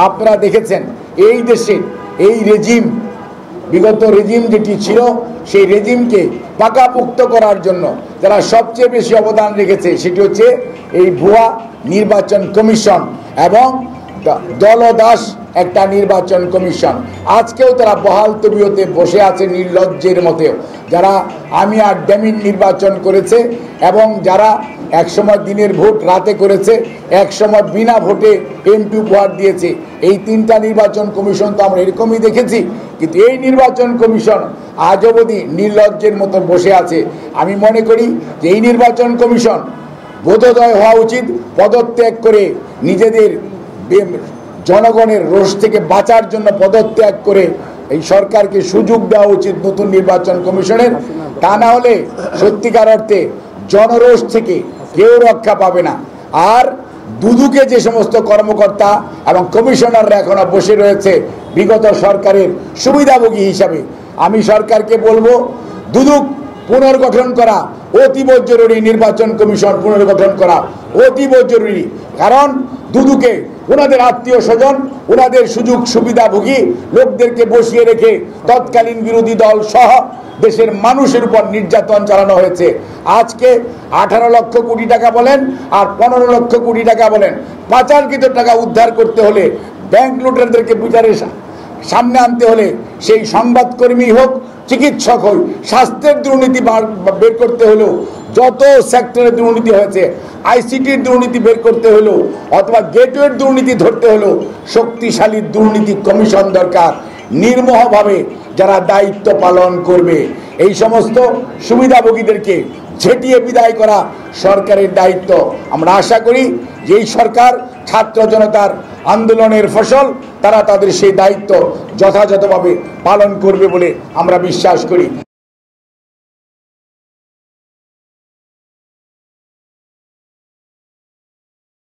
আপনারা দেখেছেন এই দেশে এই রেজিম, বিগত রেজিম যেটি ছিল সেই রেজিমকে পাকাপোক্ত করার জন্য যারা সবচেয়ে বেশি অবদান রেখেছে সেটি হচ্ছে এই ভুয়া নির্বাচন কমিশন এবং দলদাস একটা নির্বাচন কমিশন। আজকেও তারা বহাল তবিয়তে বসে আছে নির্লজ্জের মতেও, যারা আমি আর ডেমিন নির্বাচন করেছে এবং যারা একসময় দিনের ভোট রাতে করেছে, একসময় বিনা ভোটে এমপি উপহার দিয়েছে। এই তিনটা নির্বাচন কমিশন তো আমরা এরকমই দেখেছি, কিন্তু এই নির্বাচন কমিশন আজ অবধি নির্লজ্জের মতো বসে আছে। আমি মনে করি যে এই নির্বাচন কমিশন বোধোদয় হওয়া উচিত, পদত্যাগ করে নিজেদের জনগণের রোষ থেকে বাঁচার জন্য পদত্যাগ করে এই সরকারকে সুযোগ দেওয়া উচিত নতুন নির্বাচন কমিশনের। তা না হলে সত্যিকার অর্থে জনরোষ থেকে কেউ রক্ষা পাবে না। আর দুদুকে যে সমস্ত কর্মকর্তা এবং কমিশনাররা এখনো বসে রয়েছে বিগত সরকারের সুবিধাভোগী হিসাবে, আমি সরকারকে বলবো দুদুক পুনর্গঠন করা অতীব জরুরি, নির্বাচন কমিশন পুনর্গঠন করা অতীব জরুরি। কারণ দুদুকে ওনাদের আত্মীয় স্বজন, ওনাদের সুযোগ সুবিধাভোগী লোকদেরকে বসিয়ে রেখে তৎকালীন বিরোধী দল সহ দেশের মানুষের উপর নির্যাতন চালানো হয়েছে। আজকে 18 লক্ষ কোটি টাকা বলেন আর 15 লক্ষ কোটি টাকা বলেন, পাচারকৃত টাকা উদ্ধার করতে হলে, ব্যাংক লুটেরদেরকে বিচারের সামনে আনতে হলে, সেই সংবাদকর্মী হোক, চিকিৎসক হোক, স্বাস্থ্যের দুর্নীতি বের করতে হলেও, যত সেক্টরে দুর্নীতি হয়েছে, আইসিটির দুর্নীতি বের করতে হলো অথবা গেটওয়ের দুর্নীতি ধরতে হলো, শক্তিশালী দুর্নীতি কমিশন দরকার। নির্মোহভাবে যারা দায়িত্ব পালন করবে, এই সমস্ত সুবিধাভোগীদেরকে ঝেঁটিয়ে বিদায় করা সরকারের দায়িত্ব। আমরা আশা করি যে এই সরকার ছাত্র জনতার আন্দোলনের ফসল, তারা তাদের সেই দায়িত্ব যথাযথভাবে পালন করবে বলে আমরা বিশ্বাস করি।